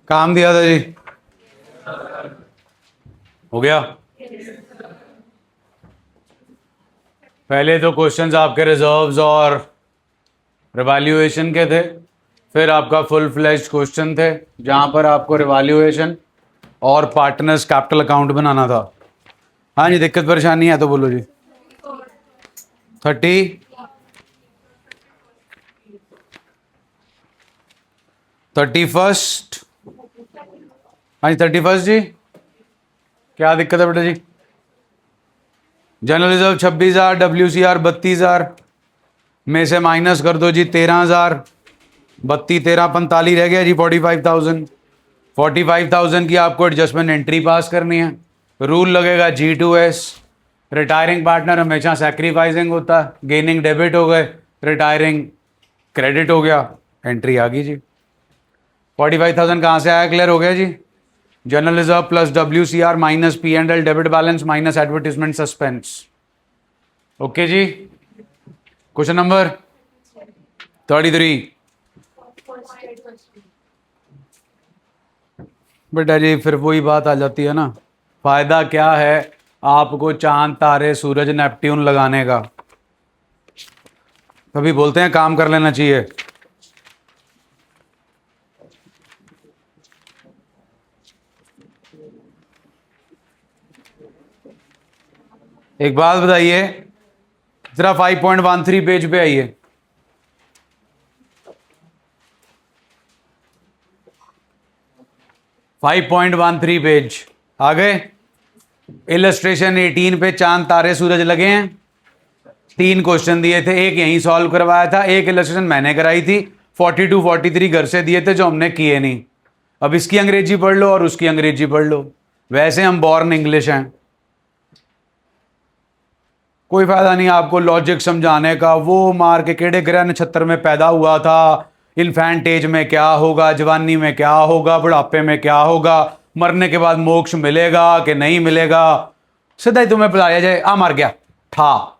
काम दिया था जी, हो गया। पहले तो क्वेश्चंस आपके रिजर्व्स और रिवैल्यूएशन के थे, फिर आपका फुल फ्लेज्ड क्वेश्चन थे जहां पर आपको रिवैल्यूएशन और पार्टनर्स कैपिटल अकाउंट बनाना था। हाँ जी, दिक्कत परेशानी है तो बोलो जी। 30 31st। हाँ जी 31st जी, क्या दिक्कत है बेटा जी? जनरल रिजर्व 26,000, WCR 32,000 में से माइनस कर दो जी 13,000, 32 13 45 रह गया जी 45,000। 45,000 की आपको एडजस्टमेंट एंट्री पास करनी है। रूल लगेगा G2S। रिटायरिंग पार्टनर हमेशा सैक्रिफाइसिंग होता है, गेनिंग डेबिट हो गए, रिटायरिंग क्रेडिट हो गया, एंट्री आ गई जी। 45,000 कहाँ से आया? क्लियर हो गया जी। General reserve plus WCR minus P&L debit balance minus advertisement suspense. Okay जी। Question number 33। बेटा जी फिर वही बात आ जाती है ना, फायदा क्या है आपको चांद तारे सूरज नेपट्यून लगाने का? कभी बोलते हैं काम कर लेना चाहिए। एक बात बताइए जरा, 5.13 पेज पे आइए। 5.13 पेज आ गए। इलस्ट्रेशन 18 पे चांद तारे सूरज लगे हैं। 3 क्वेश्चन दिए थे, एक यहीं सॉल्व करवाया था, एक इलस्ट्रेशन मैंने कराई थी। 42 43 घर से दिए थे जो हमने किए नहीं। अब इसकी अंग्रेजी पढ़ लो और उसकी अंग्रेजी पढ़ लो, वैसे हम बॉर्न इंग्लिश हैं। कोई फायदा नहीं आपको लॉजिक समझाने का। वो मार के केड़े ग्रह नक्षत्र में पैदा हुआ था, इन्फेंट एज में क्या होगा, जवानी में क्या होगा, बुढ़ापे में क्या होगा, मरने के बाद मोक्ष मिलेगा कि नहीं मिलेगा, सीधा ही तुम्हें बताया जाए आ मर गया था।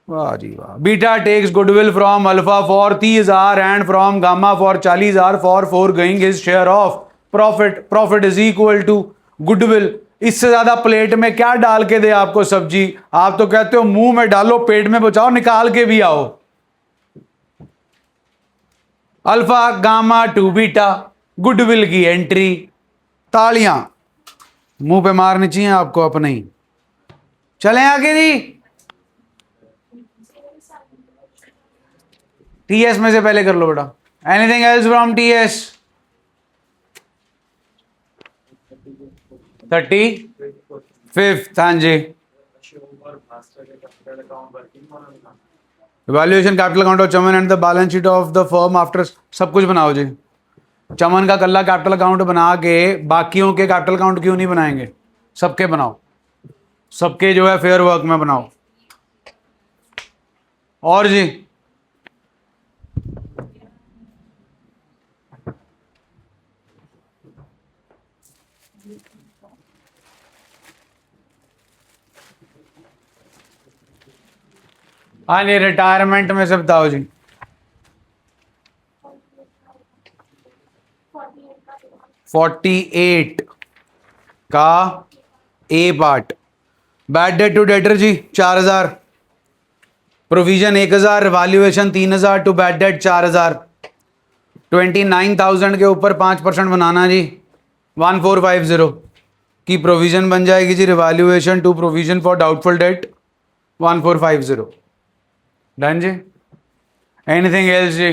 वाह जी वाह। Beta takes goodwill from alpha for 30,000 and from gamma for 40,000 forgoing his share of profit. Profit is equal to goodwill. इससे ज्यादा प्लेट में क्या डाल के दे आपको सब्जी? आप तो कहते हो मुंह में डालो पेट में बचाओ, निकाल के भी आओ। Alpha gamma two beta, goodwill की एंट्री। तालियां मुंह पे मारनी चाहिए आपको अपने ही। चलें आगे जी। TS में से पहले कर लो बेटा। Anything else from TS? 35th। हाँ जी। Valuation capital account of Chaman and the balance sheet of the firm after. सब कुछ बनाओ जी। चमन का कल्ला कैपिटल अकाउंट बना के बाकियों के कैपिटल अकाउंट क्यों नहीं बनाएंगे? सबके बनाओ, सबके जो है फेयर वर्क में बनाओ। और जी हाँ जी, रिटायरमेंट में से बताओ जी। 48 का A part. Bad debt to debtor जी 4,000, provision 1,000, revaluation 3,000 to bad debt 4,000। 29,000 के ऊपर 5% बनाना जी। 1450 की प्रोविजन बन जाएगी जी। Revaluation to provision for doubtful debt 1450। Done जी। एनीथिंग एल्स जी?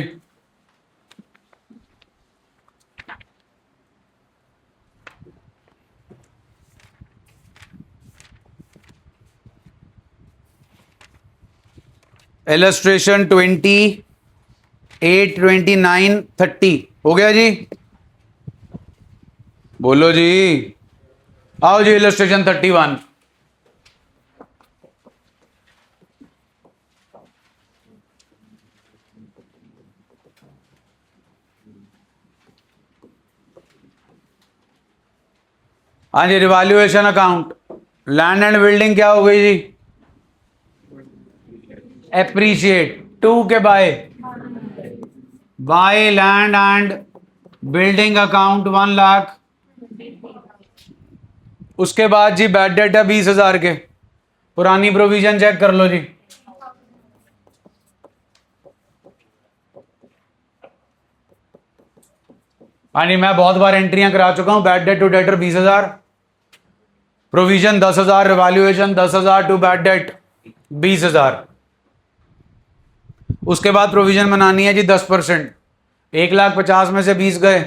इलस्ट्रेशन 28 29 30 हो गया जी। बोलो जी। आओ जी इलस्ट्रेशन 31। हाँ जी, revaluation account. Land and building क्या हो गई जी? एप्रीशिएट 2 के by by land and building account 1 lakh. उसके बाद जी बैड डेट है 20,000 के। पुरानी प्रोविजन चेक कर लो जी। हाँ जी, मैं बहुत बार एंट्रियां करा चुका हूं। Bad debt to debtor 20,000, provision 10,000, revaluation 10,000 to bad debt 20,000। उसके बाद प्रोविजन बनानी है जी 10%। 1,50,000 में से 20 गए,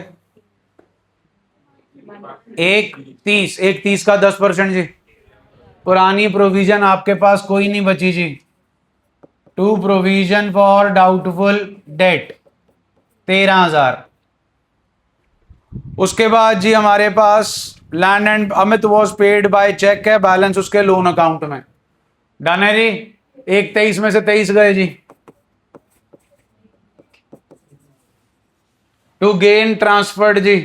1,30,000, 1,30,000 का 10% जी। पुरानी प्रोविजन आपके पास कोई नहीं बची जी। To provision for doubtful debt 13,000। उसके बाद जी हमारे पास land and Amit was paid by cheque है, बैलेंस उसके लोन अकाउंट में। डन है जी। 1,23,000 में से 23 गए जी। टू गेन ट्रांसफर्ड जी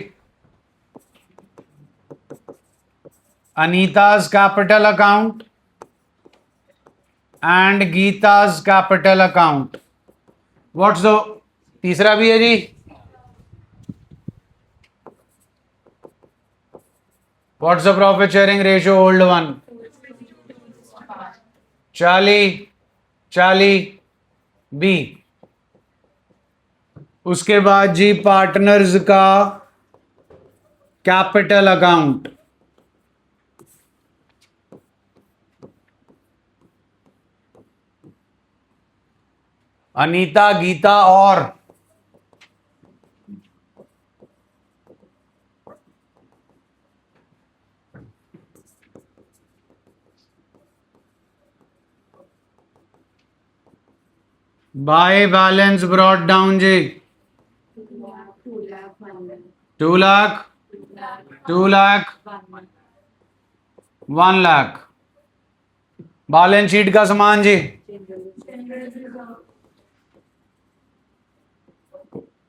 Anita's capital account and Gita's capital account. What's the तीसरा भी है जी। What's the profit sharing ratio old one? 40 B. उसके बाद जी पार्टनर्स का कैपिटल अकाउंट, अनीता, गीता और बाय बैलेंस ब्रॉट डाउन जी 2 लाख, 2 लाख, 1 लाख। बैलेंस शीट का समान जी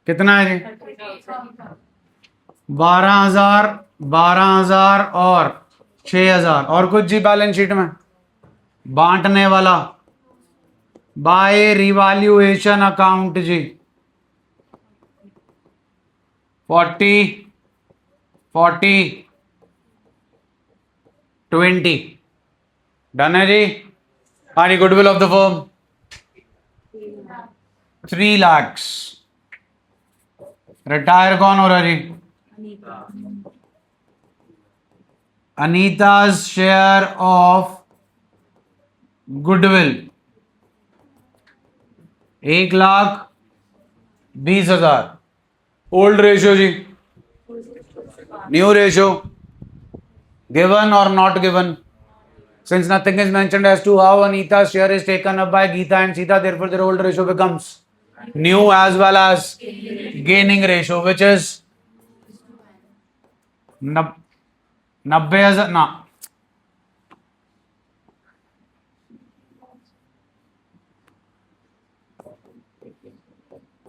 कितना है जी? 12,000, 12,000 और 6,000। और कुछ जी बैलेंस शीट में बांटने वाला? बाय रिवैल्यूएशन अकाउंट जी 40, 20। डन है जी। हाँ जी, goodwill of the firm 3 lakh. Retire कौन हो रहा जी? Anita's share of goodwill 1,20,000। Old ratio जी, न्यू रेशियो, गिवन और not given? Since nothing is mentioned as to how Anita's share is taken up by Geeta and Sita, therefore their old ratio becomes new as well as gaining ratio, which is 90,000 ना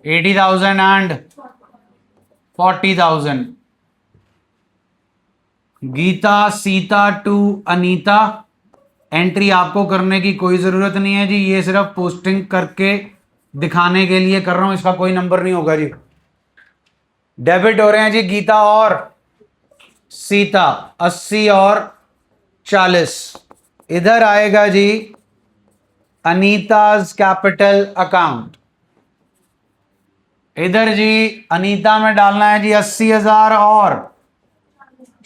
80,000 and 40,000। Gita, Sita to Anita. Entry आपको करने की कोई जरूरत नहीं है जी, ये सिर्फ पोस्टिंग करके दिखाने के लिए कर रहा हूं, इसका कोई नंबर नहीं होगा जी। डेबिट हो रहे हैं जी गीता और सीता 80 और 40। इधर आएगा जी अनीताज कैपिटल अकाउंट। इधर जी अनीता में डालना है जी 80,000 और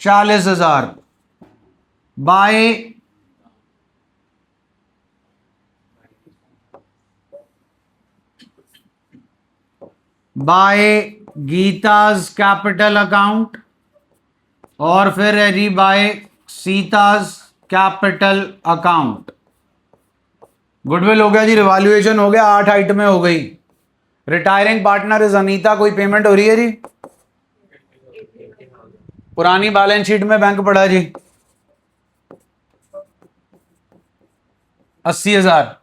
40,000 बाय गीताज कैपिटल अकाउंट और फिर है जी bye Sita's capital account. Goodwill हो गया जी, रिवैल्यूएशन हो गया, 8 आइटमें हो गई। Retiring partner is Anita. कोई पेमेंट हो रही है जी? पुरानी बैलेंस शीट में बैंक पड़ा जी 80,000।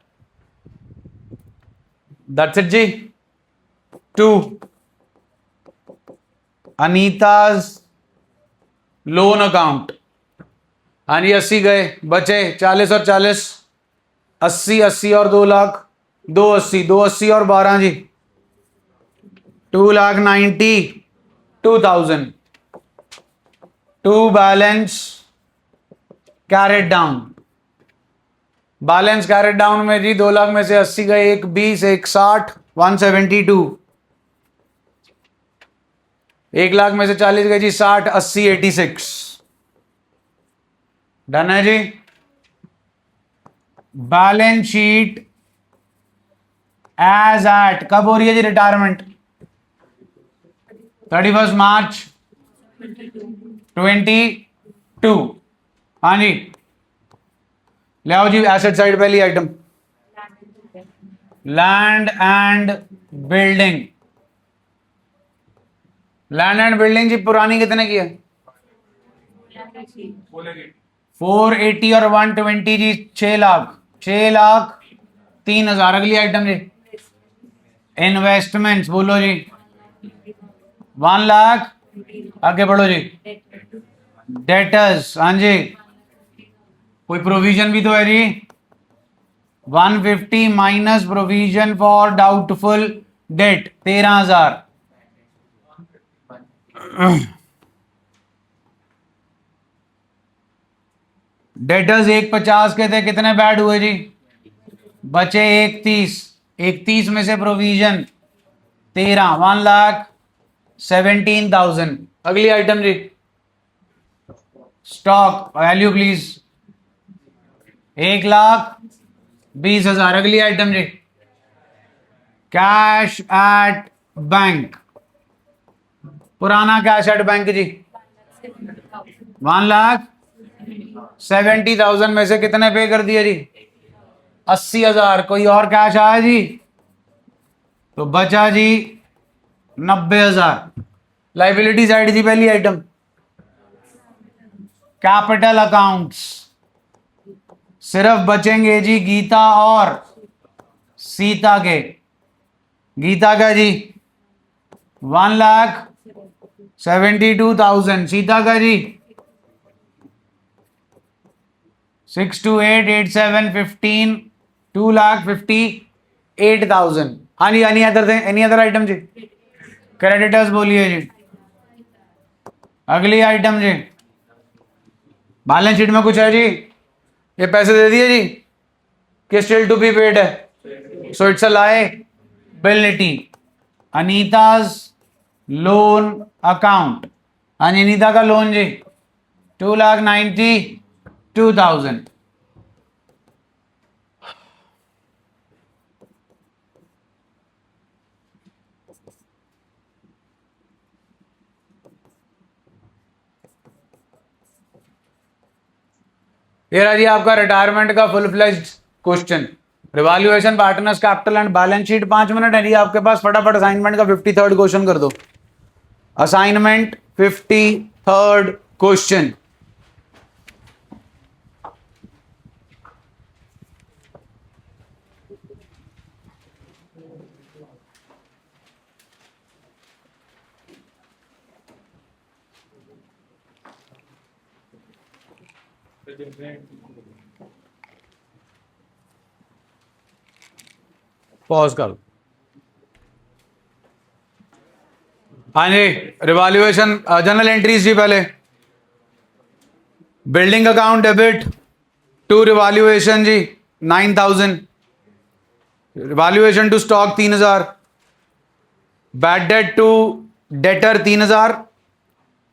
दैट्स इट जी। 2 अनीताज लोन अकाउंट। हाँ जी, 80 गए, बचे 40 और 40, 80, 80 और 2 लाख, 280, 280 और 12 जी 2,92,000 to balance carried down. Balance carried down में जी 2 लाख में से 80 गए, 1 20, 1 60, 172। 1 लाख में से 40 गए जी 60, 80, 86। डन है जी। बैलेंस शीट एज एट कब हो रही है जी रिटायरमेंट? 31 मार्च 22। हाँ जी, ले आओ जी एसेट साइड पहली item, land and building. Land and building जी पुरानी कितने की है? 480 और 120 जी 6 लाख, 6,03,000। अगली आइटम जी इन्वेस्टमेंट्स, बोलो जी 1 लाख। आगे बढ़ो जी। डेटर्स, हाँ जी, कोई प्रोविजन भी तो है जी। 150 minus provision for doubtful debt 13,000। Debtors 150 के थे, कितने बैड हुए जी? बचे 31। 31 में से प्रोविजन 13, 1,17,000। अगली आइटम जी स्टॉक वैल्यू प्लीज 1,20,000। अगली आइटम जी कैश एट बैंक, पुराना कैश एट बैंक जी 1,70,000 में से कितने पे कर दिए जी? 80,000। कोई और कैश आया जी तो बचा जी 90,000। लाइबिलिटी साइड जी पहली आइटम कैपिटल अकाउंट्स, सिर्फ बचेंगे जी गीता और सीता के। गीता का जी 1,72,000, सीता का जी 6288715 2,58,000। हाँ जी, एनी अदर आइटम जी? क्रेडिटर्स बोलिए जी। अगली आइटम जी बैलेंस शीट में कुछ है जी? ये पैसे दे दिए जी कि स्टिल टू बी पेड है, so it's a liability. Anita's loan account, हाँ जी, अनीता का लोन जी 2,92,000। ये रहा जी आपका रिटायरमेंट का full fledged question. Revaluation, partners capital and balance sheet. 5 minute है जी आपके पास, फटाफट असाइनमेंट का 53rd क्वेश्चन कर दो। Assignment 53rd question. पॉज कर। हाँ जी, रिवैल्यूएशन जनरल एंट्रीज जी। पहले building account debit to revaluation जी 9,000, revaluation to stock 3,000, bad debt to debtor 3,000,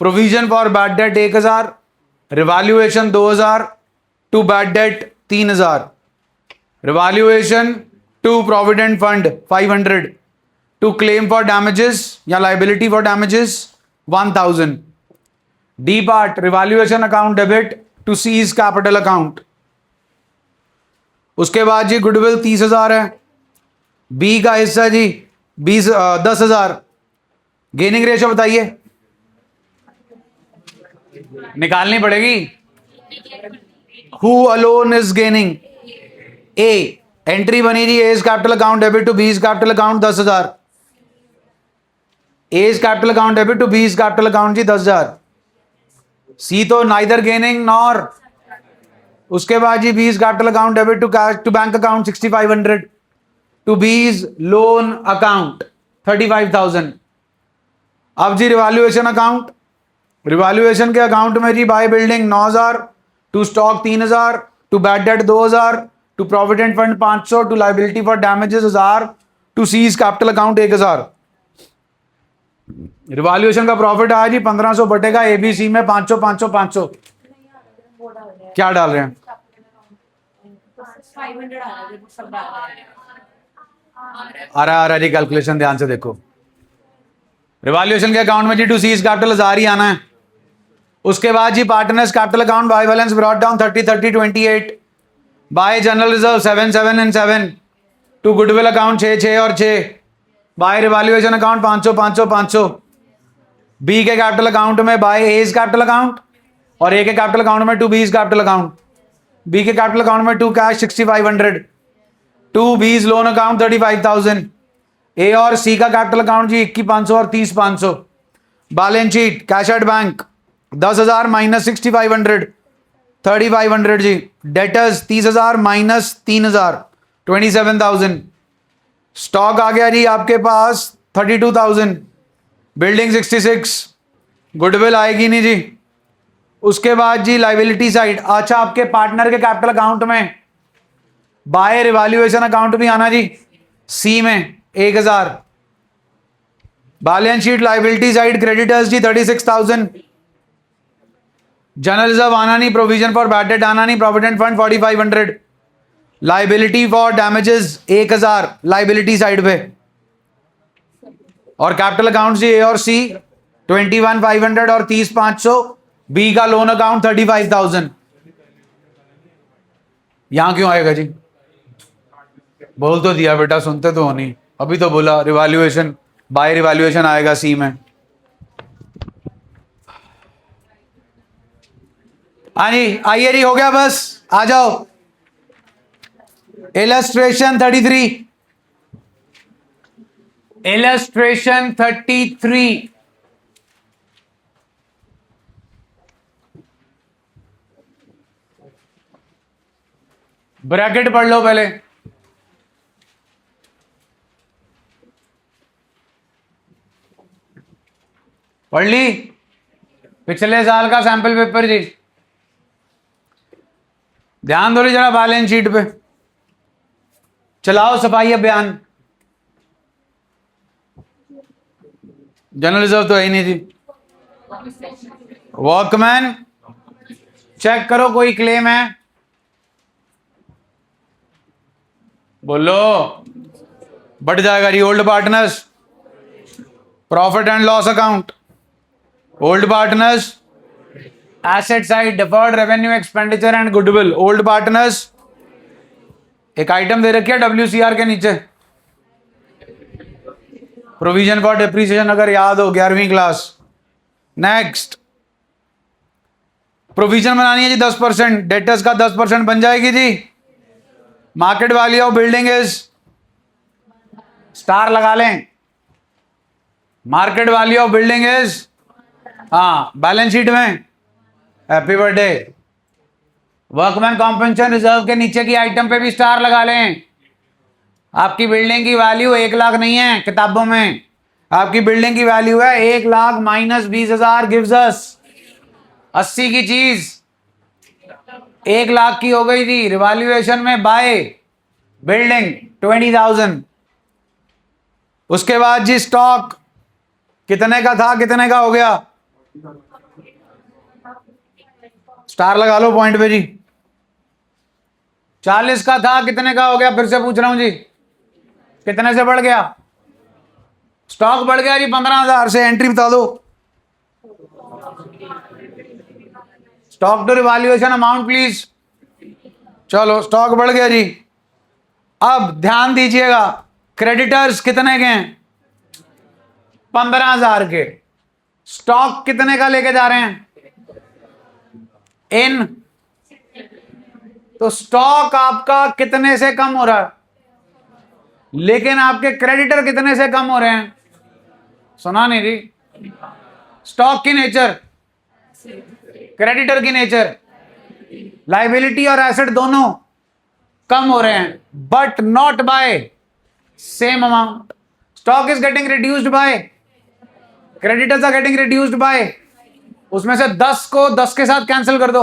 provision for bad debt 1,000, revaluation 2,000 to bad debt 3,000, revaluation to provident fund 500, to claim for damages या liability for damages 1,000। D part revaluation account debit to C's capital account. उसके बाद जी goodwill 30,000 है। B का हिस्सा जी 10,000। Gaining ratio बताइए, निकालनी पड़ेगी। Who alone is gaining? A. Entry बनी जी A's capital account debit to B's capital account 10,000। A's capital account debit to B's capital account जी 10,000। सी तो नाइदर गेनिंग नॉर। उसके बाद जी B's capital account debit to cash to bank account 6,500, to B's loan account 35,000। अब जी revaluation account, revaluation के account में जी by building 9,000, to stock 3,000, to bad debt 2,000, to provident fund 500, to liability for damages 1,000, to C's capital account 1,000। Revaluation का profit आया जी 1500 बटेगा ABC में 500 500 500। क्या डाल रहे हैं? आ रहा जी, कैलकुलेशन ध्यान से देखो। रिवैल्यूएशन के अकाउंट में जी टू सीज कैपिटल 1,000 ही आना है। उसके बाद जी partners capital account by balance brought down 30 30 28, by general reserve 7 7 and 7, to goodwill account 6 6 और 6, बाय रिवैल्यूएशन अकाउंट 500 500 500। बी के कैपिटल अकाउंट में बाय एज कैपिटल अकाउंट और ए के कैपिटल अकाउंट में to B's capital account. B के capital account में to cash 6,500, to B's loan account 35,000। A और C का कैपिटल अकाउंट जी 21,500 और 30,500। Balance sheet cash at bank 10,000 minus 6,500 3,500 जी। Debtors 30,000 minus 3,000 27,000। स्टॉक आ गया जी आपके पास 32,000, बिल्डिंग 66, गुडविल आएगी नहीं जी। उसके बाद जी लाइबिलिटी साइड, अच्छा आपके पार्टनर के कैपिटल अकाउंट में बाय रिवैल्यूएशन अकाउंट भी आना जी, सी में 1,000। Balance sheet liability side creditors जी 36,000, जनरल रिजर्व आना नहीं, प्रोविजन फॉर बैड डेट आना नहीं, provident fund 4,500, liability for damages 1,000 liability side पे। और कैपिटल अकाउंट जी ए और सी 21,500 और 30,500। बी का लोन अकाउंट 35,000। यहां क्यों आएगा जी? बोल तो दिया बेटा, सुनते तो हो नहीं। अभी तो बोला रिवैल्यूएशन, बाय रिवैल्यूएशन आएगा सी में। हाँ जी आइए जी, हो गया बस, आ जाओ। Illustration 33, illustration 33। ब्रैकेट पढ़ लो पहले। पढ़ ली? पिछले साल का सैंपल पेपर जी, ध्यान दो जरा बैलेंस शीट पे। चलाओ सफाई अभियान। जनरल रिजर्व तो है ही नहीं जी। वर्कमैन चेक करो, कोई क्लेम है? बोलो, बढ़ जाएगा जी। Old partners, profit and loss account, old partners, asset side, deferred revenue expenditure and goodwill, old partners. एक आइटम दे रखी है WCR के नीचे, प्रोविजन फॉर डिप्रिसिएशन, अगर याद हो 11वीं क्लास। नेक्स्ट, प्रोविजन बनानी है जी 10%, डेटर्स का 10% बन जाएगी जी। Market value of building is, star लगा लें, market value of building is, हाँ बैलेंस शीट में happy birthday. Workman compensation reserve के नीचे की आइटम पे भी स्टार लगा लें। आपकी बिल्डिंग की वैल्यू 1 लाख नहीं है किताबों में, आपकी बिल्डिंग की वैल्यू है 1 लाख माइनस 20,000 गिव्स अस 80 की चीज 1 लाख की हो गई थी। रिवैल्यूएशन में बाय बिल्डिंग 20,000। उसके बाद जी स्टॉक कितने का था, कितने का हो गया? स्टार लगा लो पॉइंट पे जी। 40 का था, कितने का हो गया? फिर से पूछ रहा हूं जी, कितने से बढ़ गया? स्टॉक बढ़ गया जी 15,000 से। एंट्री बता दो। Stock to revaluation amount please. चलो स्टॉक बढ़ गया जी। अब ध्यान दीजिएगा, क्रेडिटर्स कितने के हैं? 15,000 के। स्टॉक कितने का लेके जा रहे हैं? इन, तो स्टॉक आपका कितने से कम हो रहा है, लेकिन आपके क्रेडिटर कितने से कम हो रहे हैं? सुना नहीं जी। स्टॉक की नेचर, क्रेडिटर की नेचर, लाइबिलिटी और एसेट दोनों कम हो रहे हैं, but not by same amount. Stock is getting reduced by creditors are getting reduced by, उसमें से 10 को 10 के साथ कैंसिल कर दो।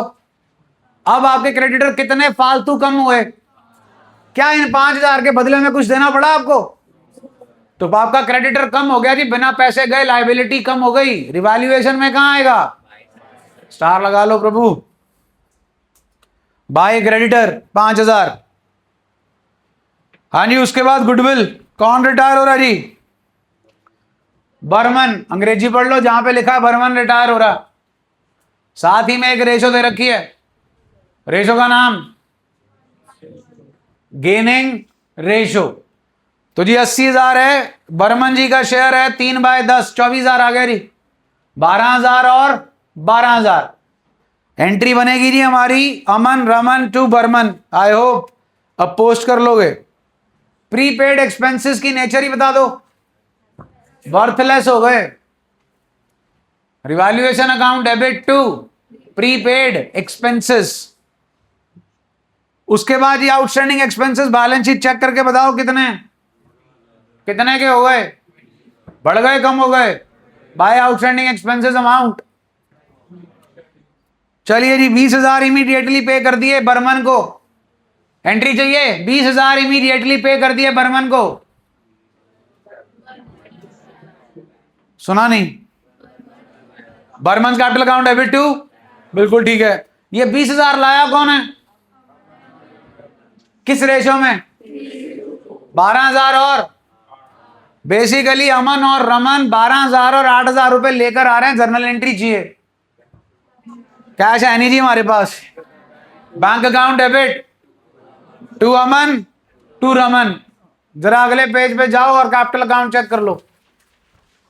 अब आपके क्रेडिटर कितने फालतू कम हुए? क्या इन 5,000 के बदले में कुछ देना पड़ा आपको? तो आपका क्रेडिटर कम हो गया जी, बिना पैसे गए लायबिलिटी कम हो गई। रिवैल्यूएशन में कहां आएगा? स्टार लगा लो प्रभु। Bye creditor 5,000। हाँ जी, उसके बाद गुडविल। कौन रिटायर हो रहा जी? बर्मन। अंग्रेजी पढ़ लो, जहां पे लिखा है बर्मन रिटायर हो रहा। साथ ही में एक रेशो दे रखी है, रेशो का नाम गेनिंग रेशो। तो जी 80,000 है, बर्मन जी का शेयर है 3/10, 24,000 आ गया जी। 12,000 और 12,000 एंट्री बनेगी जी हमारी Aman Raman to Barman. I hope अब पोस्ट कर लोगे। प्रीपेड एक्सपेंसेस की नेचर ही बता दो, वर्थलेस हो गए। Revaluation account debit to prepaid expenses. उसके बाद ये outstanding expenses balance sheet check करके बताओ कितने कितने के हो गए, बढ़ गए कम हो गए? By outstanding expenses amount. चलिए जी 20,000 इमीडिएटली पे कर दिए बर्मन को। एंट्री चाहिए, 20,000 इमीडिएटली पे कर दिए बर्मन को। सुना नहीं? Burman capital account debit to, बिल्कुल ठीक है। ये 20,000 लाया कौन है? किस रेशो में? 12,000 और बेसिकली अमन और रमन 12,000 और 8,000 रुपए लेकर आ रहे हैं। जर्नल एंट्री चाहिए, कैश है नहीं जी हमारे पास। Bank account debit to Aman to Raman. जरा अगले पेज पे जाओ और कैपिटल अकाउंट चेक कर लो।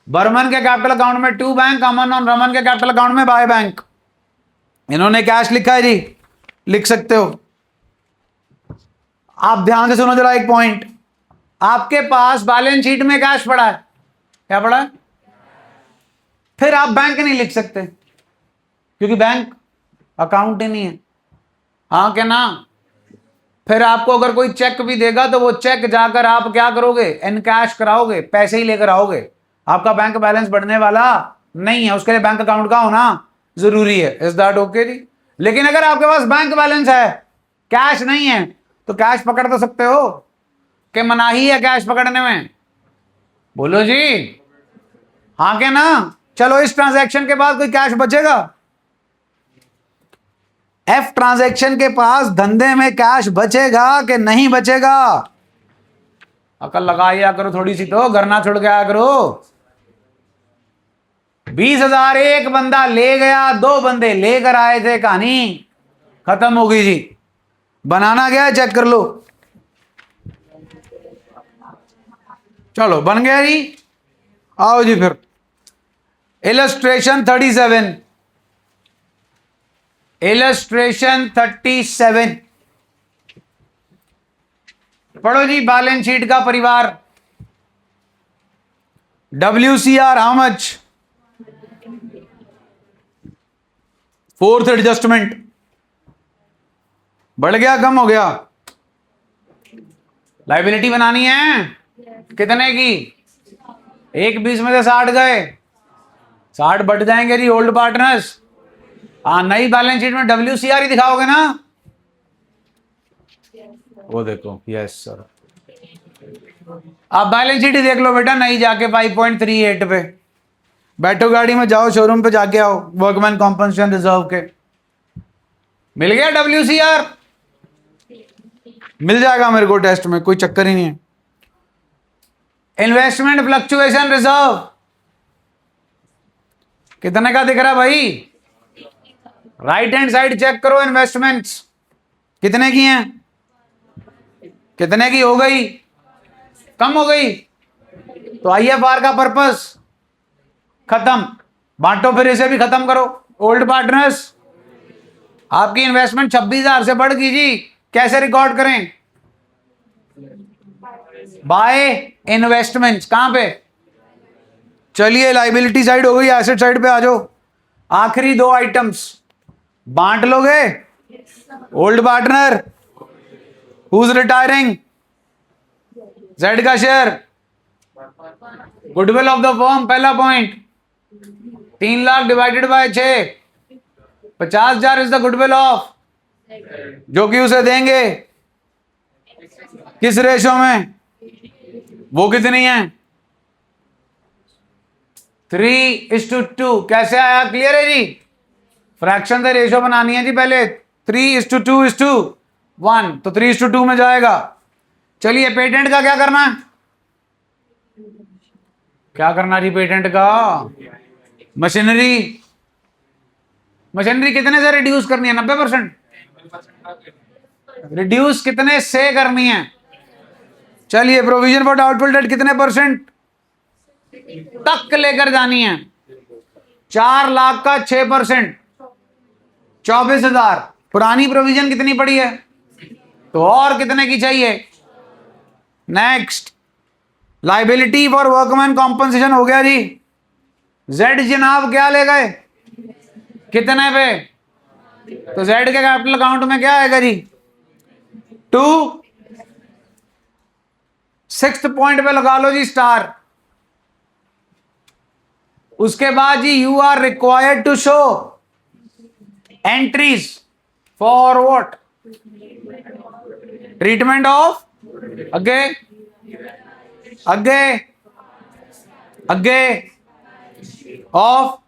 बर्मन के कैपिटल अकाउंट में टू बैंक, अमन और रमन के कैपिटल अकाउंट में बाय बैंक। इन्होंने कैश लिखा है जी, लिख सकते हो। आप ध्यान से सुनो जरा एक पॉइंट। आपके पास बैलेंस शीट में कैश पड़ा है, क्या पड़ा है? फिर आप बैंक नहीं लिख सकते क्योंकि बैंक अकाउंट ही नहीं है। हाँ क्या ना? फिर आपको अगर कोई चेक भी देगा तो वो चेक जाकर आप क्या करोगे? एनकैश कराओगे, पैसे ही लेकर आओगे। आपका बैंक बैलेंस बढ़ने वाला नहीं है, उसके लिए बैंक अकाउंट का होना जरूरी है। इज दैट ओके जी? लेकिन अगर आपके पास बैंक बैलेंस है, कैश नहीं है, तो कैश पकड़ तो सकते हो कि मनाही है कैश पकड़ने में? बोलो जी, हाँ क्या ना? चलो इस ट्रांजैक्शन के बाद कोई कैश बचेगा? एफ ट्रांजैक्शन के पास धंधे में कैश बचेगा कि नहीं बचेगा? अकल लगाया करो थोड़ी सी, तो घर ना छोड़ के आया करो। 20,000 एक बंदा ले गया, 2 बंदे लेकर आए थे, कहानी खत्म हो गई जी। बनाना क्या है चेक कर लो। चलो बन गया जी। आओ जी फिर इलस्ट्रेशन 37। इलस्ट्रेशन 37 पढ़ो जी। बैलेंस शीट का परिवार। WCR how much? 4th adjustment. बढ़ गया कम हो गया? लाइबिलिटी बनानी है कितने की? 1/20 में से 60 गए, 60 बढ़ जाएंगे जी ओल्ड पार्टनर्स। हाँ, नई बैलेंस शीट में WCR ही दिखाओगे ना? वो देखो, यस सर। आप बैलेंस शीट ही देख लो बेटा, नहीं जाके 5.38 पे बैठो, गाड़ी में जाओ, शोरूम पे जाके आओ, वर्कमैन कॉम्पनसेशन रिजर्व के। मिल गया WCR? मिल जाएगा मेरे को टेस्ट में, कोई चक्कर ही नहीं है। इन्वेस्टमेंट फ्लक्चुएशन रिजर्व कितने का दिख रहा है भाई? राइट हैंड साइड चेक करो। इन्वेस्टमेंट्स कितने की हैं? कितने की हो गई? कम हो गई। तो IFR का पर्पस खत्म। बांटो फिर इसे भी खत्म करो। ओल्ड पार्टनर्स, आपकी इन्वेस्टमेंट 26,000 से बढ़ गई जी। कैसे रिकॉर्ड करें? By investments. कहां पे? चलिए लाइबिलिटी साइड हो गई, एसेट साइड पे आ जाओ। आखिरी 2 आइटम्स बांट लोगे? Old partner who is retiring, Z का share, goodwill of the firm, पहला point. 3 lakh divided by 6, 50,000 is the goodwill of, जो कि उसे देंगे किस रेशो में, वो कितनी है 3:2। कैसे आया, क्लियर है जी। फ्रैक्शन से रेशो बनानी है जी पहले, 3:2:1, तो 3:2 में जाएगा। चलिए पेटेंट का क्या करना है, क्या करना जी पेटेंट का, मशीनरी, मशीनरी कितने से रिड्यूस करनी है, 90%। रिड्यूस कितने से करनी है, चलिए प्रोविजन फॉर डाउटफुल डेट कितने परसेंट तक लेकर जानी है, 4 लाख का 6%, 24,000। पुरानी प्रोविजन कितनी पड़ी है, तो और कितने की चाहिए। Next, liability for workman compensation हो गया जी। जेड जनाब क्या ले गए, कितने पे, तो जेड के कैपिटल अकाउंट में क्या आएगा जी 2, 6th पॉइंट पे लगा लो जी स्टार। उसके बाद जी you are required to show entries for what, treatment of, अगे अगे अगे ऑफ,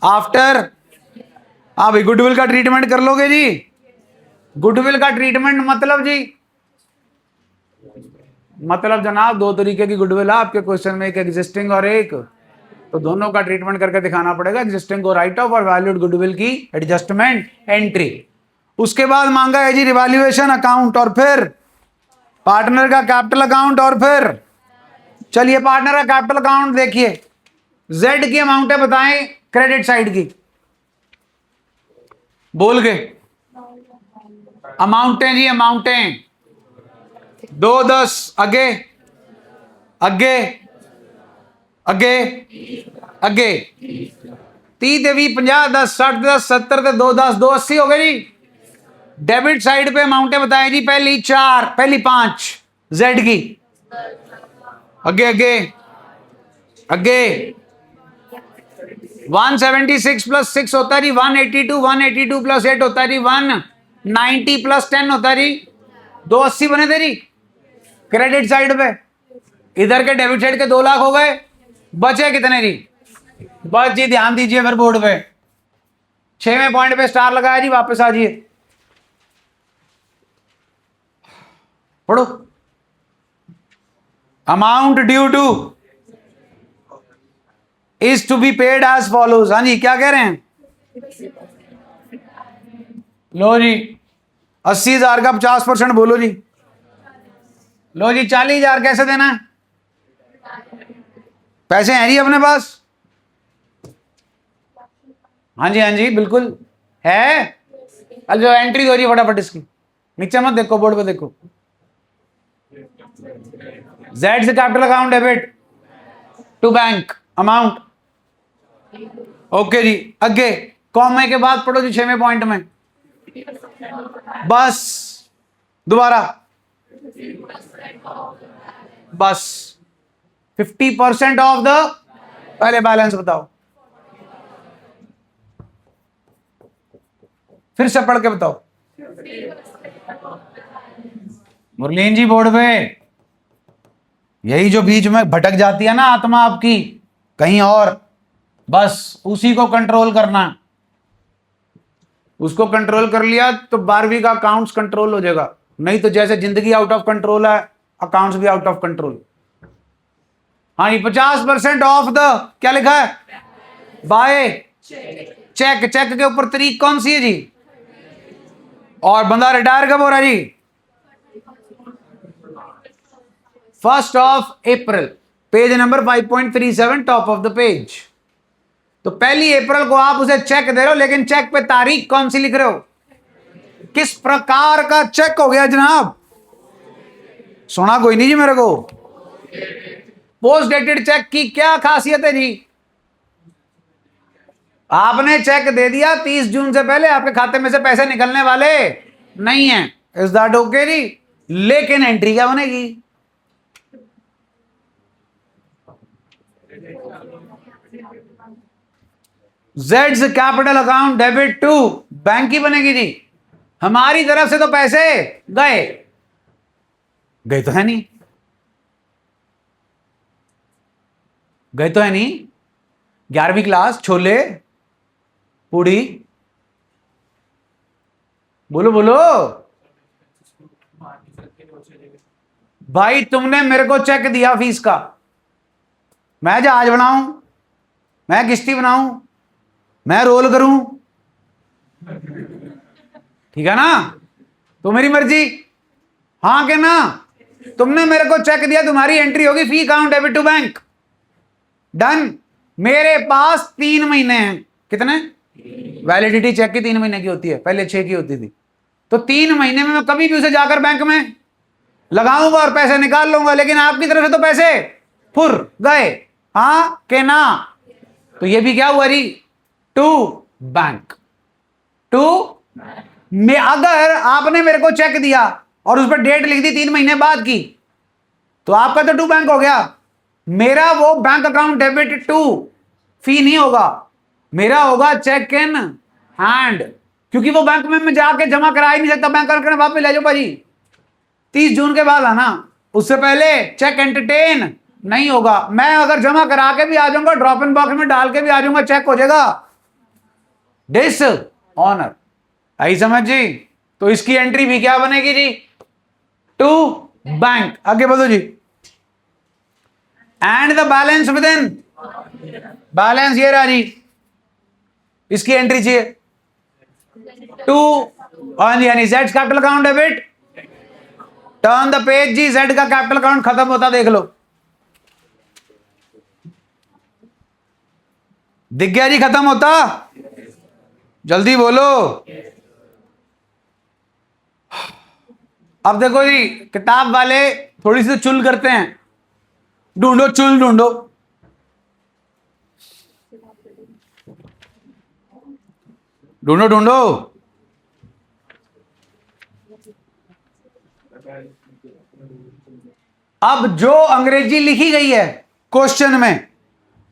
आफ्टर। हाँ भाई, गुडविल का ट्रीटमेंट कर लोगे जी। गुडविल का ट्रीटमेंट मतलब जी, मतलब जनाब 2 तरीके की गुडविल है आपके क्वेश्चन में, एक एग्जिस्टिंग और एक, तो दोनों का ट्रीटमेंट करके दिखाना पड़ेगा। एग्जिस्टिंग को राइट ऑफ और वैल्यूड गुडविल की एडजस्टमेंट एंट्री। उसके बाद मांगा है जी रिवैल्यूएशन अकाउंट, और फिर पार्टनर का कैपिटल अकाउंट, और फिर चलिए पार्टनर का कैपिटल अकाउंट देखिए, जेड की अमाउंट है बताएं क्रेडिट साइड की, बोल के अमाउंटें जी, अमाउंटें 2, 10, आगे आगे आगे आगे 30 20 50 10 60 10 70 ते 2 10 2 80 हो गए जी। डेबिट साइड पे अमाउंटें बताएं जी, पहली 4, पहली 5 जेड की, आगे आगे आगे 176 प्लस 6 होता है जी 182, 182 प्लस 8 होता है जी 190 प्लस 10 होता है जी 280 बने थे जी क्रेडिट साइड पे। इधर के डेबिट साइड के 2 लाख हो गए, बचे कितने जी, बस जी ध्यान दीजिए फिर बोर्ड पे 6वें पॉइंट पे स्टार लगाया जी, वापस आ जाइए पढ़ो। Amount due to is to be paid as follows. हाँ जी क्या कह रहे हैं, लो जी 80,000 का 50% बोलो जी, लो जी 40,000 कैसे देना है, पैसे हैं जी अपने पास, हाँ जी बिल्कुल है। अब जो एंट्री हो रही है फटाफट इसकी, नीचे मत देखो बोर्ड पे देखो, जेड से capital account debit to bank amount, okay जी। आगे कॉमे के बाद पढ़ो जी 6वें पॉइंट में, बस दोबारा बस 50% ऑफ द, पहले बैलेंस बताओ, फिर से पढ़ के बताओ मुरलीन जी बोर्ड पे। यही जो बीच में भटक जाती है ना आत्मा आपकी कहीं और, बस उसी को कंट्रोल करना, उसको कंट्रोल कर लिया तो 12वीं का अकाउंट्स कंट्रोल हो जाएगा, नहीं तो जैसे जिंदगी आउट ऑफ कंट्रोल है अकाउंट्स भी आउट ऑफ कंट्रोल। हाँ जी 50% ऑफ द, क्या लिखा है, बाय चेक, चेक के ऊपर तारीख कौन सी है जी, और बंदा रिटायर कब हो रहा है जी 1 अप्रैल, page number 5.37 top of the page. तो 1 अप्रैल को आप उसे चेक दे रहे हो, लेकिन चेक पे तारीख कौन सी लिख रहे हो, किस प्रकार का चेक हो गया जनाब, सुना कोई नहीं जी मेरे को। पोस्ट डेटेड चेक की क्या खासियत है जी, आपने चेक दे दिया 30 जून से पहले आपके खाते में से पैसे निकलने वाले नहीं है, इज दैट ओके जी, लेकिन एंट्री क्या बनेगी, जेड्स capital account debit to bank की बनेगी जी। हमारी तरफ से तो पैसे गए, गए तो है नहीं, गए तो है नहीं। 11वीं क्लास, छोले पूड़ी, बोलो बोलो भाई। तुमने मेरे को चेक दिया फीस का, मैं जहाज बनाऊं, मैं किश्ती बनाऊं, मैं रोल करूं, ठीक है ना? तो मेरी मर्जी, हाँ के ना? तुमने मेरे को चेक दिया, तुम्हारी एंट्री होगी fee account debit to bank, done. मेरे पास 3 महीने हैं। कितने? वैलिडिटी चेक की 3 महीने की होती है, पहले 6 की होती थी। तो 3 महीने में मैं कभी भी उसे जाकर बैंक में लगाऊंगा और पैसे निकाल लूंगा, लेकिन आपकी तरफ से तो पैसे फुर गए, हाँ के ना? तो ये भी क्या हुआ जी? टू बैंक, टू में। अगर आपने मेरे को चेक दिया और उस पर डेट लिख दी 3 महीने बाद की, तो आपका तो टू बैंक हो गया। मेरा वो बैंक अकाउंट डेबिट टू फी नहीं होगा, मेरा होगा चेक इन हैंड, क्योंकि वो बैंक में मैं जाके जमा करा ही नहीं सकता। बैंक करके वापस ले जाओ भाजी, 30 जून के बाद आना, उससे पहले चेक एंटरटेन नहीं होगा। मैं अगर जमा करा के भी आ जाऊंगा, ड्रॉप इन बॉक्स में डाल के भी आ जाऊंगा, चेक हो जाएगा डिस ऑनर। आई समझ जी? तो इसकी एंट्री भी क्या बनेगी जी? To bank. आगे बढ़ो जी। And the balance within, balance ये रहा जी, इसकी एंट्री चाहिए टू, हाँ जी हाँ जी, Z capital account debit, turn the page जी। जेड का कैपिटल अकाउंट खत्म होता देख लो, दिख गया जी खत्म होता? जल्दी बोलो। अब देखो जी, किताब वाले थोड़ी सी चुल करते हैं, ढूंढो चुल ढूंढो। ढूंढो ढूंढो। अब जो अंग्रेजी लिखी गई है क्वेश्चन में,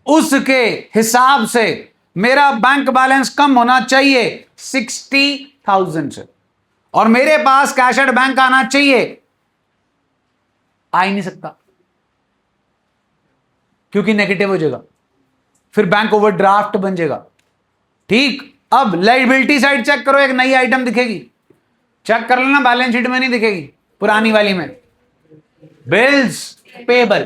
उसके हिसाब से मेरा बैंक बैलेंस कम होना चाहिए 60,000 से, और मेरे पास कैश एट बैंक आना चाहिए, आ ही नहीं सकता क्योंकि नेगेटिव हो जाएगा, फिर बैंक ओवरड्राफ्ट बन जाएगा। ठीक, अब लायबिलिटी साइड चेक करो, एक नई आइटम दिखेगी, चेक कर लेना, बैलेंस शीट में नहीं दिखेगी, पुरानी वाली में। बिल्स पेबल,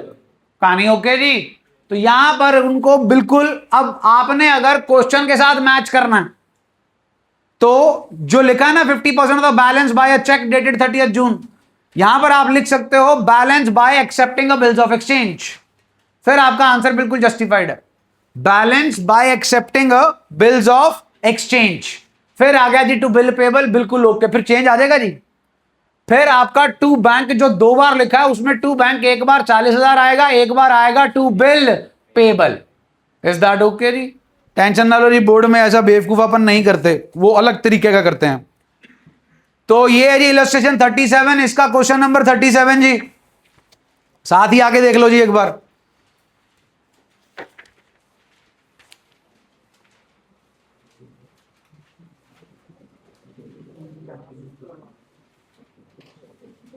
कहानी ओके जी? तो यहां पर उनको बिल्कुल, अब आपने अगर क्वेश्चन के साथ मैच करना है, तो जो लिखा है ना 50% of balance by a cheque dated 30 June, यहां पर आप लिख सकते हो balance by accepting a bills of exchange, फिर आपका आंसर बिल्कुल जस्टिफाइड है। Balance by accepting a bills of exchange, फिर आ गया जी टू बिल पेबल, बिल्कुल ओके, फिर चेंज आ जाएगा जी। फिर आपका टू बैंक जो 2 बार लिखा है, उसमें टू बैंक एक बार 40,000 आएगा, एक बार आएगा to bill payable. Is that okay जी? टेंशन ना लो जी, बोर्ड में ऐसा बेवकूफापन नहीं करते, वो अलग तरीके का करते हैं। तो ये है जी इलस्ट्रेशन 37, इसका क्वेश्चन नंबर 37 जी, साथ ही आगे देख लो जी एक बार।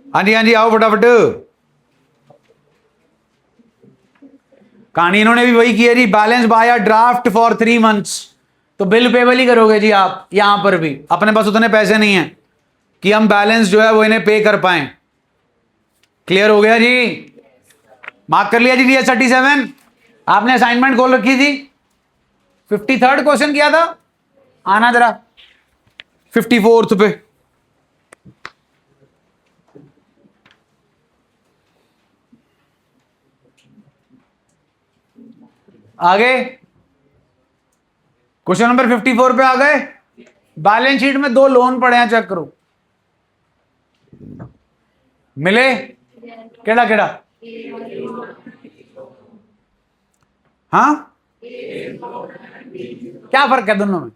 हाँ जी हाँ जी, आओ फटाफट। कहानी इन्होंने भी वही की है जी, balance by a draft for 3 months, तो बिल पेबल ही करोगे जी आप। यहां पर भी अपने पास उतने पैसे नहीं है कि हम बैलेंस जो है वो इन्हें पे कर पाए। क्लियर हो गया जी? मार्क कर लिया जी DS 37। आपने असाइनमेंट खोल रखी थी, 53rd क्वेश्चन किया था, आना जरा 54th पे। आगे क्वेश्चन नंबर 54 पे आ गए। बैलेंस शीट में 2 लोन पड़े हैं, चेक करो, मिले? केड़ा केड़ा? हाँ, क्या फर्क है दोनों में?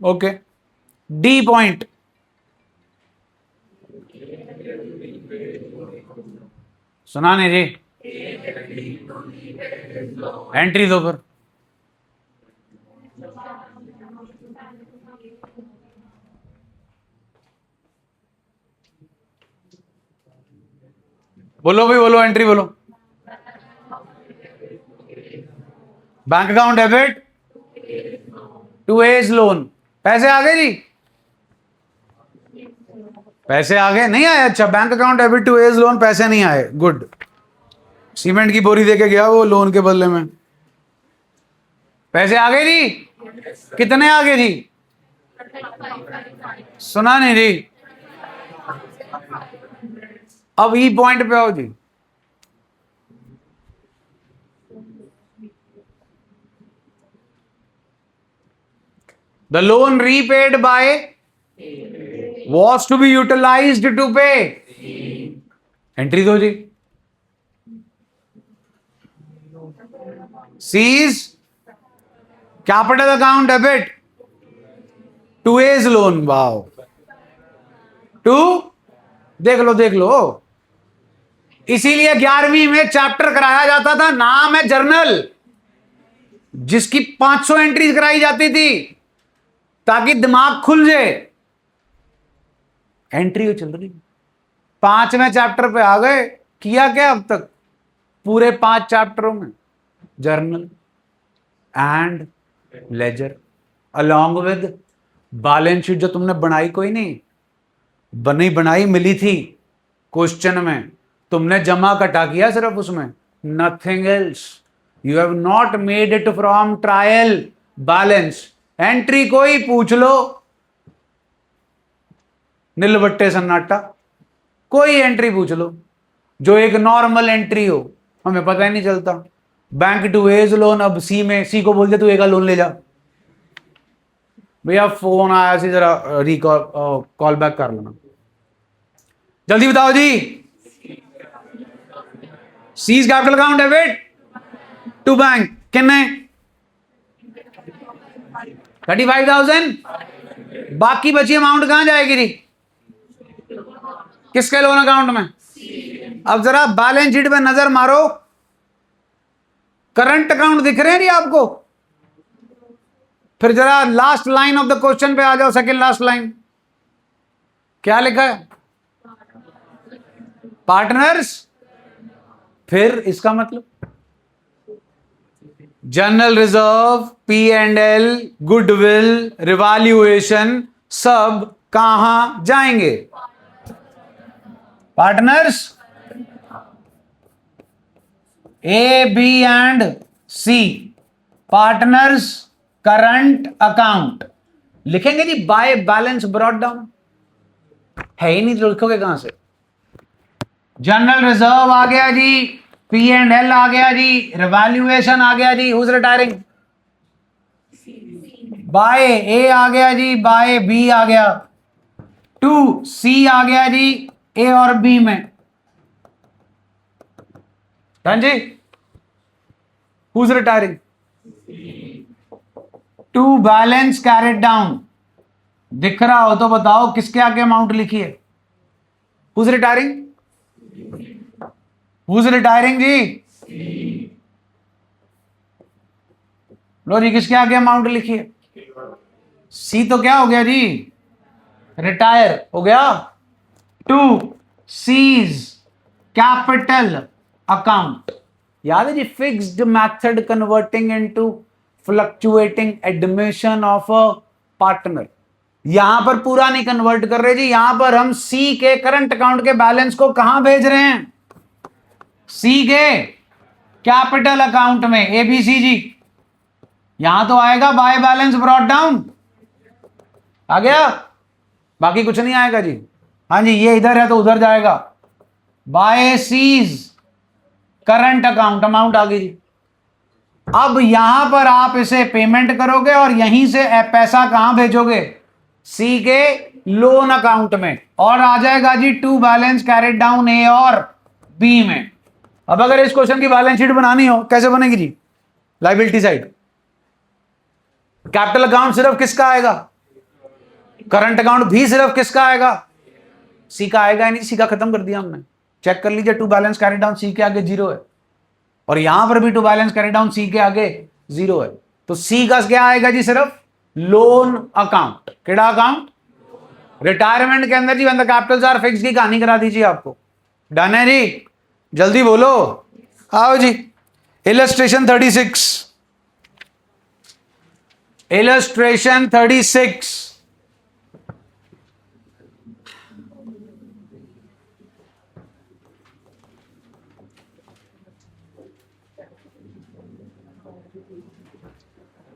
ओके, डी पॉइंट, सुना नहीं जी? एंट्री दो फिर। बोलो भाई बोलो, एंट्री बोलो। Bank account debit to A's loan. पैसे आ गए जी, पैसे आ गए? नहीं आए? अच्छा, bank account debit to A's loan, पैसे नहीं आए, गुड। सीमेंट की बोरी देके गया वो लोन के बदले में। पैसे आ गए जी? कितने आ गए जी? सुना नहीं जी। अब ई पॉइंट पे आओ जी। The loan repaid by was to be utilized to pay। Entry दो जी। C's capital account debit to A's loan. Wow, to, देख लो देख लो, इसीलिए 11वीं में चैप्टर कराया जाता था, नाम है जर्नल, जिसकी 500 एंट्रीज कराई जाती थी ताकि दिमाग खुल जाए। एंट्री हो चल रही, 5वें चैप्टर पे आ गए। किया क्या अब तक पूरे 5 चैप्टरों में? Journal and ledger along with balance sheet. जो तुमने बनाई कोई नहीं, बनी बनाई मिली थी क्वेश्चन में, तुमने जमा कटा किया सिर्फ उसमें, nothing else. You have not made it from trial balance. Entry कोई पूछ लो, नीलबट्टे सन्नाटा, कोई एंट्री पूछ लो जो एक नॉर्मल एंट्री हो, हमें पता ही नहीं चलता। बैंक टू एज लोन, अब सी में, सी को बोल दे तू एक लोन ले जा। भैया फोन आया सी, जरा रिकॉल कॉल बैक कर लेना, जल्दी बताओ जी। C's capital account debit to bank, कितने? 35,000। बाकी बची अमाउंट कहां जाएगी जी? किसके लोन अकाउंट में? अब जरा बैलेंस शीट पे नजर मारो, करंट अकाउंट दिख रहे हैं जी आपको? फिर जरा last line of the question पे आ जाओ, सेकंड लास्ट लाइन, क्या लिखा है? पार्टनर्स। फिर इसका मतलब general reserve, P&L, goodwill, revaluation सब कहां जाएंगे? Partners, A, B and C. Partners current account लिखेंगे जी, बाय बैलेंस ब्रॉट डाउन। है ही नहीं तो लिखोगे कहां से? जनरल रिजर्व आ गया जी, P&L आ गया जी, रिवैल्यूएशन आ गया जी, हुज रिटायरिंग? बाय ए आ गया जी, बाय बी आ गया, टू सी आ गया जी, ए और बी में। हाँ जी, who's retiring? To balance carried down. दिख रहा हो तो बताओ किसके आगे अमाउंट लिखी है? Who's retiring? हुज रिटायरिंग जी? लो जी, किसके आगे अमाउंट लिखी है? सी तो क्या हो गया जी? रिटायर हो गया। To C's capital account. याद है जी, fixed method converting into fluctuating admission of a partner. यहां पर पूरा नहीं कन्वर्ट कर रहे जी, यहां पर हम सी के करंट अकाउंट के बैलेंस को कहां भेज रहे हैं? सी के कैपिटल अकाउंट में, एबीसी जी। यहां तो आएगा बाय बैलेंस ब्रॉट डाउन, आ गया, बाकी कुछ नहीं आएगा जी। हाँ जी, ये इधर है तो उधर जाएगा, by C's current account, amount आ गई जी। अब यहां पर आप इसे पेमेंट करोगे और यहीं से पैसा कहां भेजोगे? सी के लोन अकाउंट में, और आ जाएगा जी टू बैलेंस कैरेड डाउन ए और बी में। अब अगर इस क्वेश्चन की बैलेंस शीट बनानी हो, कैसे बनेगी जी? लायबिलिटी साइड कैपिटल अकाउंट सिर्फ किसका आएगा? करंट अकाउंट भी सिर्फ किसका आएगा? सी का आएगा ही नहीं, सी का खत्म कर दिया हमने। चेक कर लीजिए, टू बैलेंस कैरी डाउन सी के आगे जीरो है, और यहां पर भी टू बैलेंस कैरी डाउन सी के आगे जीरो है, तो सी का क्या आएगा जी, सिर्फ लोन अकाउंट। केड़ा अकाउंट? रिटायरमेंट के अंदर जी when the capitals are fixed की कहानी करा दीजिए आपको। डन है जी, जल्दी बोलो, आओ जी। Illustration 36, illustration 36।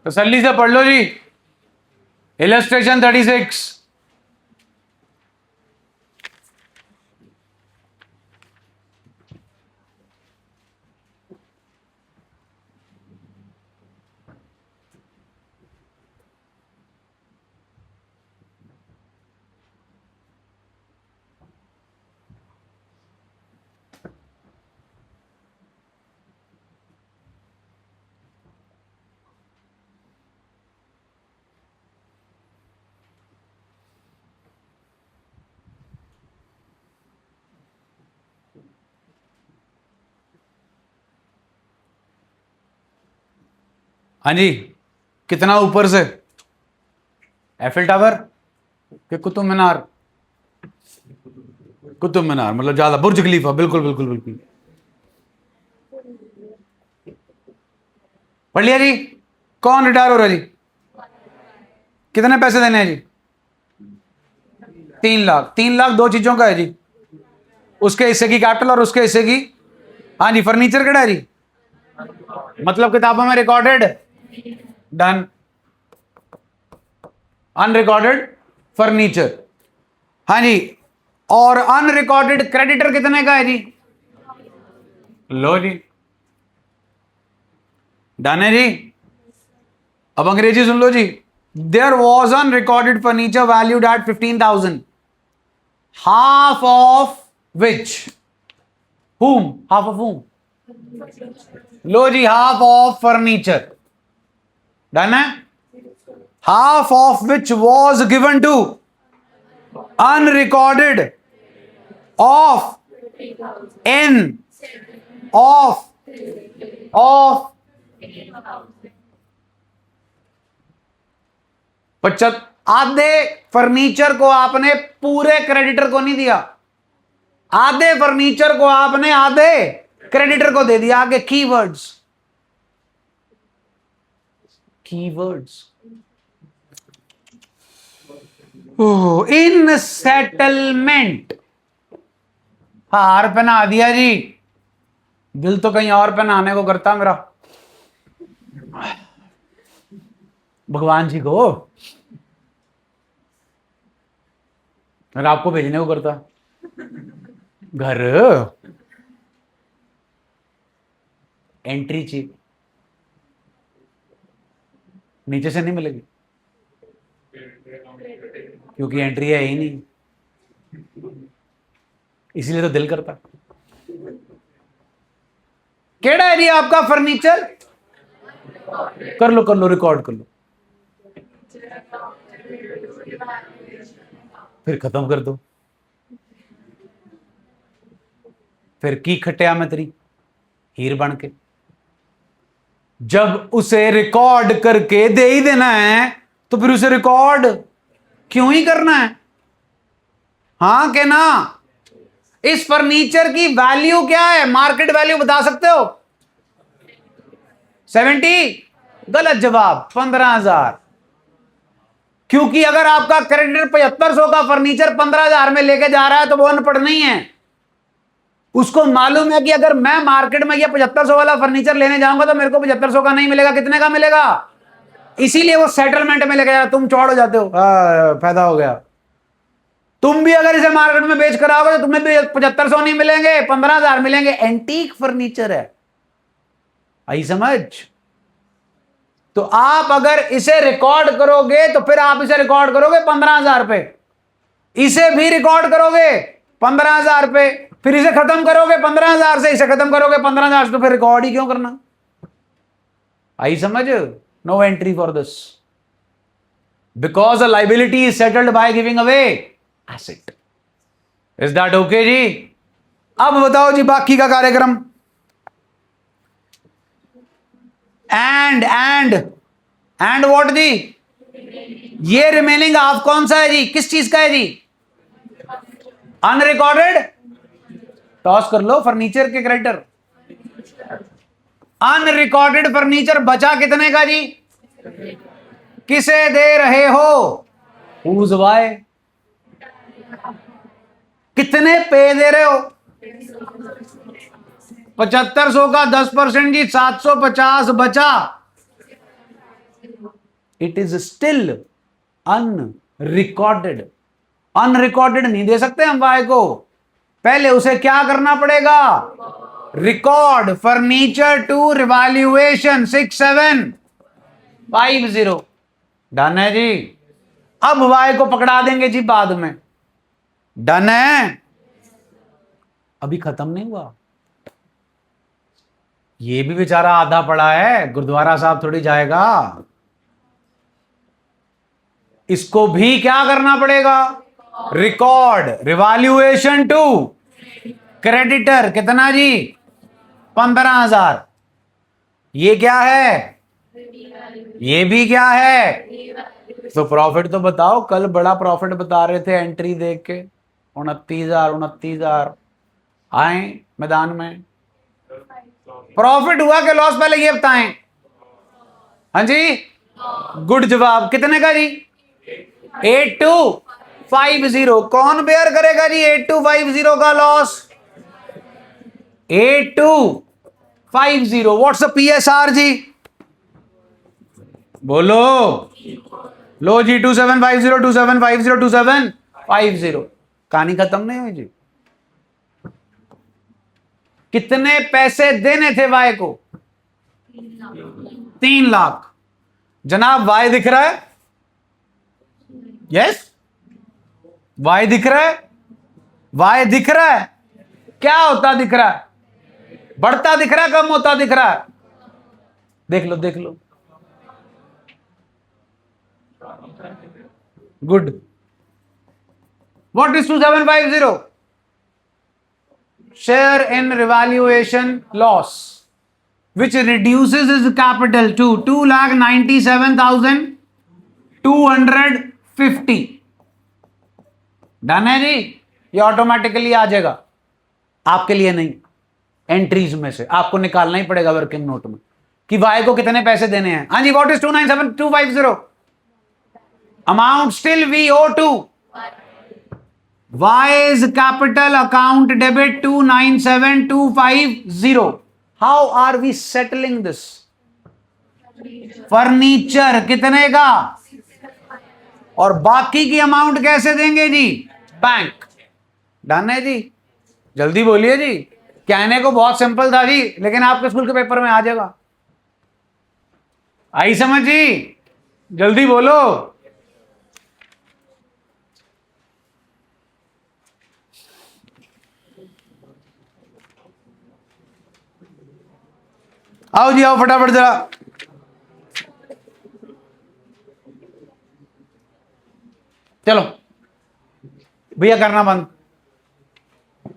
तसल्ली से पढ़ लो जी, इलस्ट्रेशन 36। हाँ जी, कितना ऊपर से? एफिल टावर कि कुतुब मीनार? कुतुब मीनार मतलब ज्यादा, बुर्ज खलीफा, बिल्कुल बिल्कुल बिल्कुल। पढ़ लिया जी। कौन रिटायर हो रहा है जी? कितने पैसे देने हैं जी? 3 लाख। 3 लाख दो चीजों का है जी, उसके हिस्से की कैपिटल और उसके हिस्से की, हाँ जी। फर्नीचर केड़ा है जी? मतलब किताबों में रिकॉर्डेड। डन। अनरिकॉर्डेड फर्नीचर, हाँ जी। और अनरिकॉर्डेड क्रेडिटर कितने का है जी? लो जी, डन है जी। अब अंग्रेजी सुन लो जी। There was unrecorded furniture valued at 15,000, half of which, whom, half of whom? लो जी, हाफ ऑफ फर्नीचर। डन है। Half of which was given to unrecorded of in of 75। आधे फर्नीचर को आपने पूरे क्रेडिटर को नहीं दिया, आधे फर्नीचर को आपने आधे क्रेडिटर को दे दिया। आगे कीवर्ड्स, कीवर्ड्स। इन सेटलमेंट, हार पहना दिया जी। दिल तो कहीं और पहनाने को करता मेरा, भगवान जी को, और आपको भेजने को करता घर। एंट्री चेक नीचे से नहीं मिलेगी, क्योंकि एंट्री है ही नहीं, इसीलिए तो दिल करता। केड़ा है जी आपका फर्नीचर? कर लो रिकॉर्ड कर लो, फिर खत्म कर दो। फिर की खटिया में तेरी हीर बन के, जब उसे रिकॉर्ड करके दे ही देना है तो फिर उसे रिकॉर्ड क्यों ही करना है? हाँ के ना? इस फर्नीचर की वैल्यू क्या है? मार्केट वैल्यू बता सकते हो? 70। गलत जवाब, 15,000। क्योंकि अगर आपका क्रेडिटर 7500 का फर्नीचर 15,000 में लेके जा रहा है तो वो अनपढ़ नहीं है। उसको मालूम है कि अगर मैं मार्केट में ये 7500 वाला फर्नीचर लेने जाऊंगा तो मेरे को 7500 का नहीं मिलेगा, कितने का मिलेगा? इसीलिए वो सेटलमेंट में लेके जा। तुम चौड़ हो जाते हो, फायदा हो गया। तुम भी अगर इसे मार्केट में बेच कर आओगे तो तुम्हें भी 7500 नहीं मिलेंगे, 15,000 मिलेंगे। एंटीक फर्नीचर है, आई समझ? तो आप अगर इसे रिकॉर्ड करोगे तो फिर आप इसे रिकॉर्ड करोगे 15,000 पे, इसे भी रिकॉर्ड करोगे 15,000 पे, फिर इसे खत्म करोगे 15,000 से, इसे खत्म करोगे 15,000 से, तो फिर रिकॉर्ड ही क्यों करना? आई समझ? No entry for this, because a liability is settled by giving away asset. Is that okay जी? अब बताओ जी बाकी का कार्यक्रम। एंड व्हाट जी, ये रिमेनिंग हाफ कौन सा है जी, किस चीज का है जी, अनरिकॉर्डेड, टॉस कर लो फर्नीचर के क्रेडिटर, अनरिकॉर्डेड फर्नीचर बचा कितने का जी, किसे दे रहे हो, हुज वाई, कितने पे दे रहे हो, 7500 का 10% जी 750 बचा, it is still unrecorded, unrecorded नहीं दे सकते हम वाई को, पहले उसे क्या करना पड़ेगा, record furniture to revaluation 6750, done है जी, अब वाई को पकड़ा देंगे जी बाद में, डन है, अभी खत्म नहीं हुआ, ये भी बेचारा आधा पड़ा है, गुरुद्वारा साहब थोड़ी जाएगा, इसको भी क्या करना पड़ेगा, रिकॉर्ड रिवैल्यूएशन टू क्रेडिटर, कितना जी 15,000, ये क्या है, ये भी क्या है, तो प्रॉफिट तो बताओ, कल बड़ा प्रॉफिट बता रहे थे एंट्री देख के, 29,000 आए मैदान में, प्रॉफिट हुआ कि लॉस, पहले ये बताएं, हाँ जी, गुड जवाब, कितने का जी 8250, कौन बेयर करेगा जी 8250 का लॉस, 8250, व्हाट्स द पीएसआर जी, बोलो, लो जी 2750 2750 2750, कहानी खत्म नहीं हुई जी, कितने पैसे देने थे वाई को, 3 लाख, जनाब वाई दिख रहा है, यस, वाई दिख रहा है, वाई दिख रहा है, क्या होता दिख रहा है, बढ़ता दिख रहा है, कम होता दिख रहा है, देख लो देख लो, good, what is 2750, share in revaluation loss which reduces his capital to 2,97,250, done है जी, ये ऑटोमेटिकली आ जाएगा, आपके लिए नहीं, एंट्रीज में से आपको निकालना ही पड़ेगा वर्किंग नोट में कि वाई को कितने पैसे देने हैं, हाँ जी, what is 2,97,250, amount still we owe to Y's capital account debit 297,250. How are we settling this? Furniture कितने का, और बाकी की अमाउंट कैसे देंगे जी, बैंक, डन है जी, जल्दी बोलिए जी, कहने को बहुत सिंपल था जी, लेकिन आपके स्कूल के पेपर में आ जाएगा, आई समझ जी, जल्दी बोलो, आओ जी आओ फटाफट जरा, चलो भैया करना बंद।